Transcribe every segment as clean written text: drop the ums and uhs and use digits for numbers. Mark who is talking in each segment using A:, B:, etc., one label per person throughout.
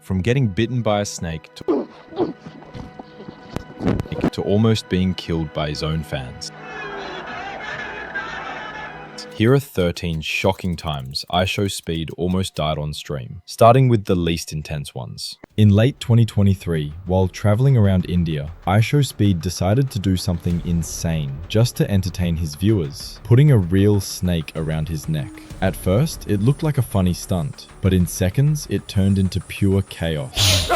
A: from getting bitten by a snake to almost being killed by his own fans. Here are 13 shocking times IShowSpeed almost died on stream, starting with the least intense ones. In late 2023, while traveling around India, IShowSpeed decided to do something insane just to entertain his viewers, putting a real snake around his neck. At first, it looked like a funny stunt, but in seconds, it turned into pure chaos.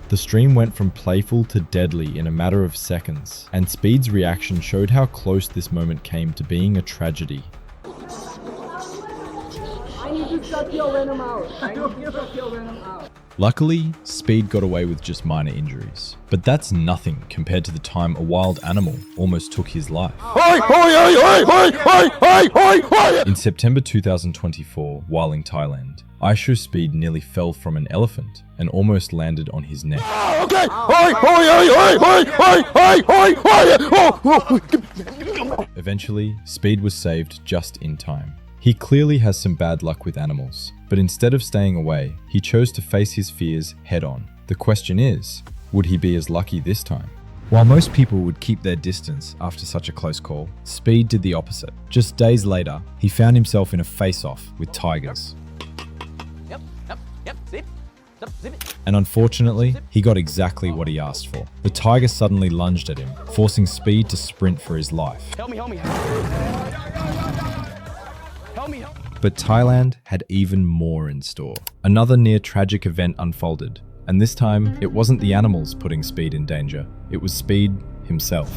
A: The stream went from playful to deadly in a matter of seconds, and Speed's reaction showed how close this moment came to being a tragedy. Luckily, Speed got away with just minor injuries, but that's nothing compared to the time a wild animal almost took his life. In September 2024, while in Thailand, IShowSpeed nearly fell from an elephant and almost landed on his neck. Eventually, Speed was saved just in time. He clearly has some bad luck with animals, but instead of staying away, he chose to face his fears head-on. The question is, would he be as lucky this time? While most people would keep their distance after such a close call, Speed did the opposite. Just days later, he found himself in a face-off with tigers. And unfortunately, he got exactly what he asked for. The tiger suddenly lunged at him, forcing Speed to sprint for his life. But Thailand had even more in store. Another near-tragic event unfolded, and this time, it wasn't the animals putting Speed in danger, it was Speed himself.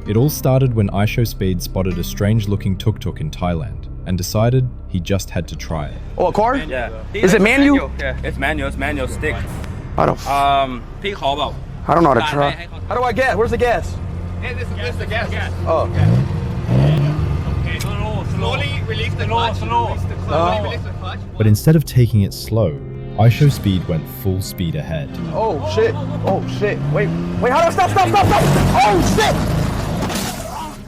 A: It all started when IShowSpeed spotted a strange-looking tuk-tuk in Thailand, and decided he just had to try it.
B: Oh, a car?
C: Yeah.
B: Is it manual?
C: Yeah, it's manual stick.
B: I don't know how to try. How do I gas? Where's the gas?
C: This is the gas.
B: Oh.
C: Okay. Slowly release the clutch. Slowly release the clutch.
A: But instead of taking it slow, IShowSpeed went full speed ahead.
B: Oh shit. Oh shit. Wait, how do I stop? Oh shit!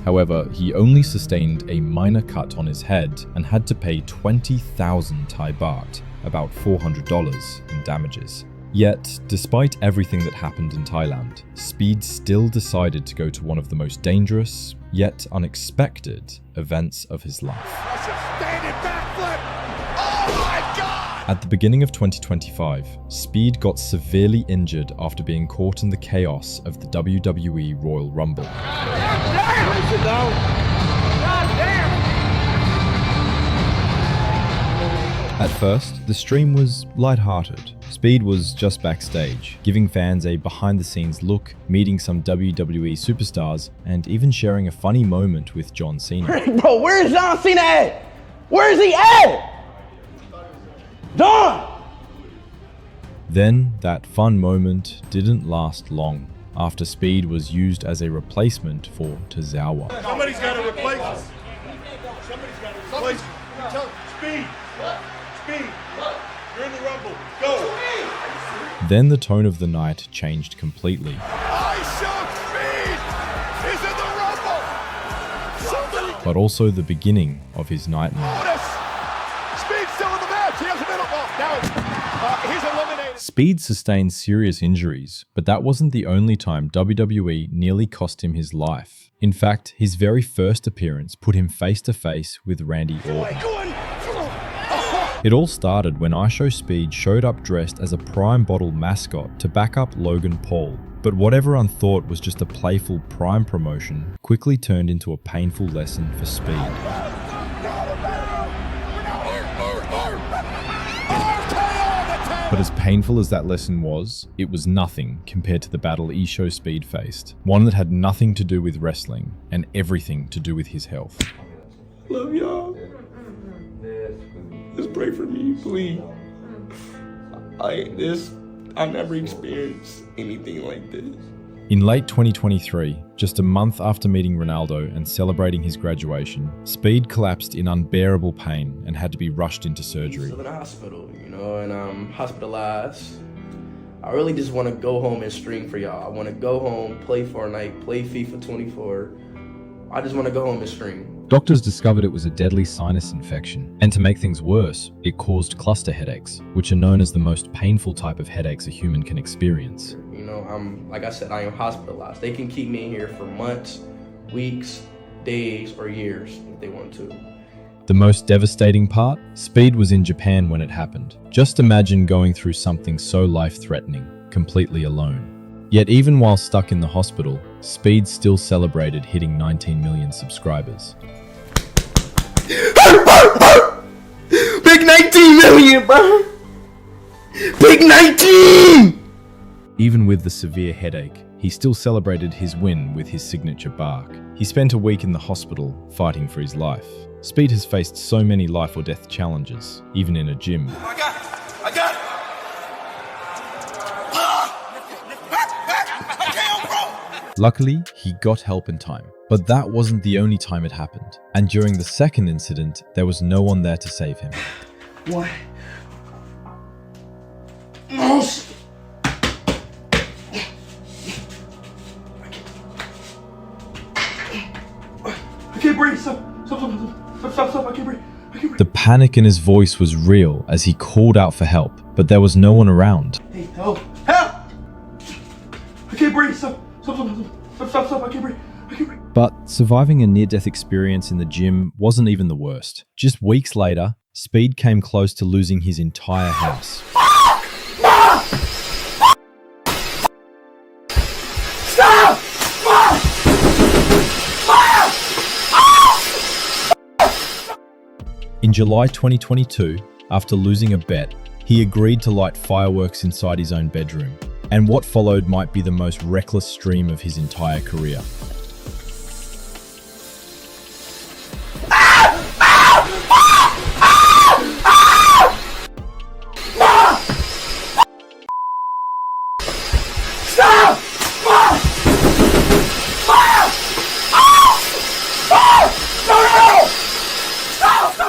A: However, he only sustained a minor cut on his head and had to pay 20,000 Thai baht, about $400 in damages. Yet, despite everything that happened in Thailand, Speed still decided to go to one of the most dangerous, yet unexpected, events of his life. At the beginning of 2025, Speed got severely injured after being caught in the chaos of the WWE Royal Rumble. At first, the stream was lighthearted. Speed was just backstage, giving fans a behind-the-scenes look, meeting some WWE superstars, and even sharing a funny moment with John Cena.
B: Bro, where is John Cena at? Where is he at? John!
A: Then, that fun moment didn't last long, after Speed was used as a replacement for Tozawa.
D: Somebody's got to replace us. Somebody's got to replace us. Tell Speed. Speed. You're in the Rumble. Go.
A: Then the tone of the night changed completely.
D: IShowSpeed is in the Rumble. Somebody.
A: But also the beginning of his nightmare.
D: Speed's still in the match. He has a middle ball. Now he's eliminated.
A: Speed sustained serious injuries, but that wasn't the only time WWE nearly cost him his life. In fact, his very first appearance put him face to face with Randy Orton. It all started when IShowSpeed showed up dressed as a Prime Bottle mascot to back up Logan Paul. But what everyone thought was just a playful Prime promotion quickly turned into a painful lesson for Speed. But as painful as that lesson was, it was nothing compared to the battle IShowSpeed faced. One that had nothing to do with wrestling and everything to do with his health.
E: Love y'all. Just pray for me, please. I never experienced anything like this.
A: In late 2023, just a month after meeting Ronaldo and celebrating his graduation, Speed collapsed in unbearable pain and had to be rushed into surgery.
B: I'm in the hospital, and I'm hospitalized. I really just want to go home and stream for y'all. I want to go home, play Fortnite, play FIFA 24. I just want to go home and stream.
A: Doctors discovered it was a deadly sinus infection, and to make things worse, it caused cluster headaches, which are known as the most painful type of headaches a human can experience.
B: You know, like I said, I am hospitalized. They can keep me in here for months, weeks, days, or years if they want to.
A: The most devastating part? Speed was in Japan when it happened. Just imagine going through something so life-threatening, completely alone. Yet even while stuck in the hospital, Speed still celebrated hitting 19 million subscribers.
E: Big 19 million, bro! Big 19!
A: Even with the severe headache, he still celebrated his win with his signature bark. He spent a week in the hospital fighting for his life. Speed has faced so many life or death challenges, even in a gym.
D: I got it! I got it!
A: Luckily, he got help in time. But that wasn't the only time it happened. And during the second incident, there was no one there to save him.
E: What? Oh, I can't breathe. Stop, I can't breathe.
A: The panic in his voice was real as he called out for help, but there was no one around.
E: Hey, help! Help! I can't breathe. Stop, I can't breathe.
A: But surviving a near-death experience in the gym wasn't even the worst. Just weeks later, Speed came close to losing his entire house.
E: Stop!
A: In July 2022, after losing a bet, he agreed to light fireworks inside his own bedroom. And what followed might be the most reckless stream of his entire career.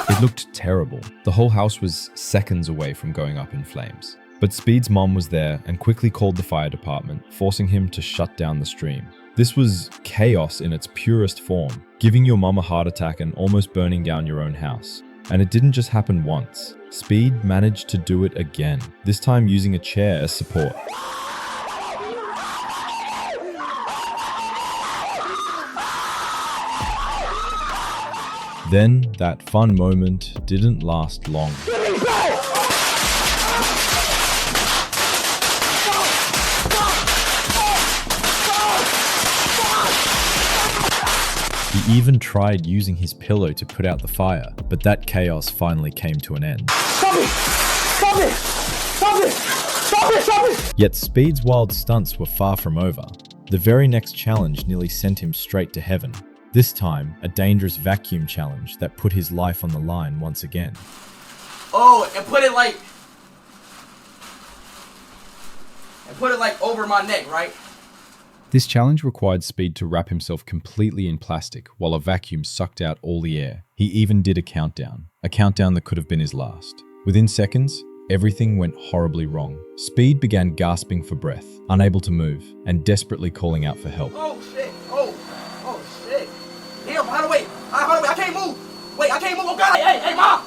A: It looked terrible. The whole house was seconds away from going up in flames. But Speed's mom was there and quickly called the fire department, forcing him to shut down the stream. This was chaos in its purest form, giving your mom a heart attack and almost burning down your own house. And it didn't just happen once. Speed managed to do it again, this time using a chair as support. Then, that fun moment didn't last long. He even tried using his pillow to put out the fire, but that chaos finally came to an end.
E: Stop it! Stop it! Stop it! Stop it! Stop it!
A: Yet Speed's wild stunts were far from over. The very next challenge nearly sent him straight to heaven. This time, a dangerous vacuum challenge that put his life on the line once again.
B: Oh, and put it like over my neck, right?
A: This challenge required Speed to wrap himself completely in plastic while a vacuum sucked out all the air. He even did a countdown that could have been his last. Within seconds, everything went horribly wrong. Speed began gasping for breath, unable to move, and desperately calling out for help.
B: Oh shit! Oh shit! Damn! Hold on, wait! I can't move! Wait, I can't move! Oh god! Hey, mom!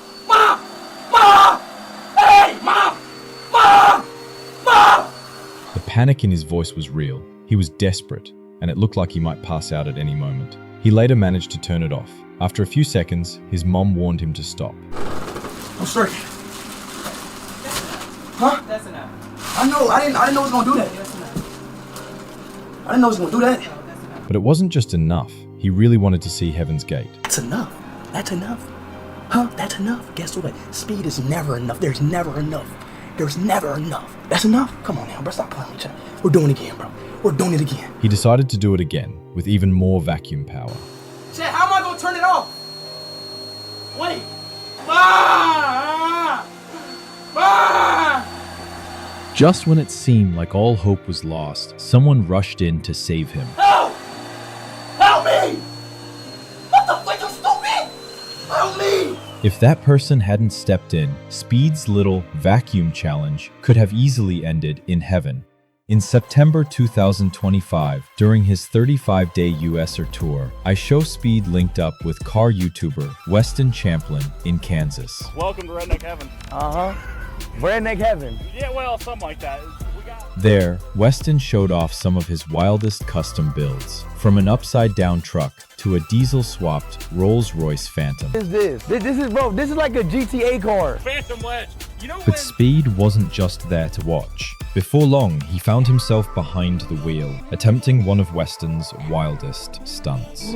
B: Hey, mom!
A: The panic in his voice was real. He was desperate, and it looked like he might pass out at any moment. He later managed to turn it off. After a few seconds, his mom warned him to stop.
B: I'm straight. Huh?
C: That's enough.
B: I know. I didn't know it was gonna do that.
C: That's enough.
B: I didn't know it was gonna do that.
C: No, that's enough.
A: But it wasn't just enough. He really wanted to see Heaven's Gate.
F: That's enough. That's enough. Huh? That's enough. Guess what? Speed is never enough. There's never enough. There's never enough. That's enough? Come on now, bro. Stop playing with me. We're doing it again, bro. We're doing it again.
A: He decided to do it again, with even more vacuum power.
B: Shit, how am I gonna turn it off? Wait.
A: Just when it seemed like all hope was lost, someone rushed in to save him.
B: Help! Help me! What the fuck, you stupid? Help me!
A: If that person hadn't stepped in, Speed's little vacuum challenge could have easily ended in heaven. In September 2025, during his 35-day US tour, IShowSpeed linked up with car YouTuber Weston Champlin in Kansas.
C: Welcome to Redneck Heaven.
F: Redneck heaven.
C: Yeah, well, something like that.
A: There, Weston showed off some of his wildest custom builds, from an upside-down truck to a diesel-swapped Rolls-Royce Phantom.
F: What is this? This is like a GTA car.
C: Phantom Wedge. You know
A: But Speed wasn't just there to watch. Before long, he found himself behind the wheel, attempting one of Weston's wildest stunts.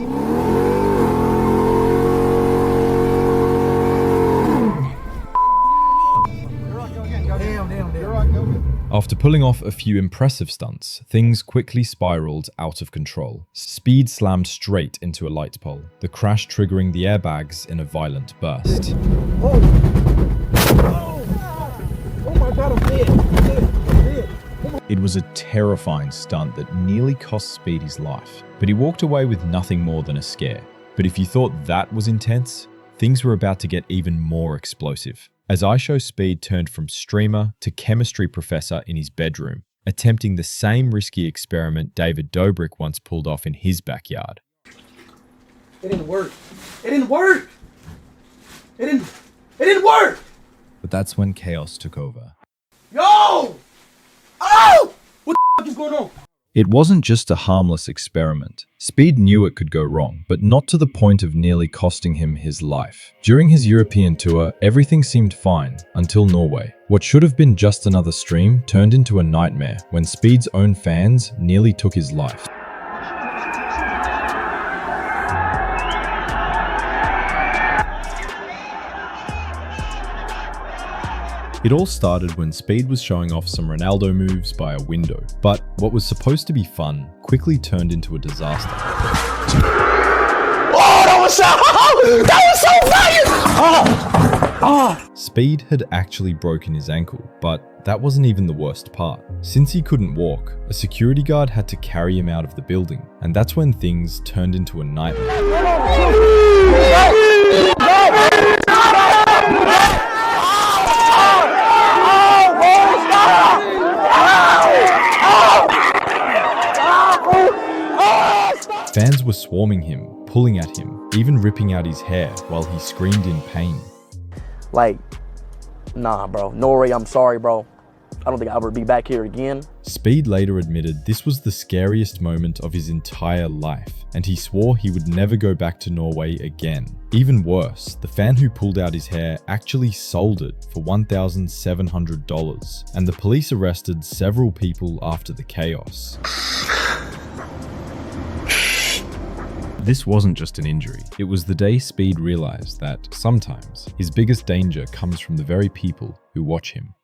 A: After pulling off a few impressive stunts, things quickly spiraled out of control. Speed slammed straight into a light pole, the crash triggering the airbags in a violent burst.
F: Oh my God, I'm dead.
A: It was a terrifying stunt that nearly cost Speed his life, but he walked away with nothing more than a scare. But if you thought that was intense, things were about to get even more explosive, as IShowSpeed turned from streamer to chemistry professor in his bedroom, attempting the same risky experiment David Dobrik once pulled off in his backyard.
F: It didn't work. It didn't work. It didn't work.
A: But that's when chaos took over.
F: Yo! Oh! What the is going on?
A: It wasn't just a harmless experiment. Speed knew it could go wrong, but not to the point of nearly costing him his life. During his European tour, everything seemed fine, until Norway. What should have been just another stream turned into a nightmare when Speed's own fans nearly took his life. It all started when Speed was showing off some Ronaldo moves by a window, but what was supposed to be fun quickly turned into a disaster.
F: Oh, that was so fire!
A: Speed had actually broken his ankle, but that wasn't even the worst part. Since he couldn't walk, a security guard had to carry him out of the building, and that's when things turned into a nightmare. Fans were swarming him, pulling at him, even ripping out his hair while he screamed in pain.
F: Like, nah, bro. Norway, I'm sorry, bro. I don't think I'll ever be back here again.
A: Speed later admitted this was the scariest moment of his entire life, and he swore he would never go back to Norway again. Even worse, the fan who pulled out his hair actually sold it for $1,700, and the police arrested several people after the chaos. This wasn't just an injury. It was the day Speed realized that sometimes his biggest danger comes from the very people who watch him.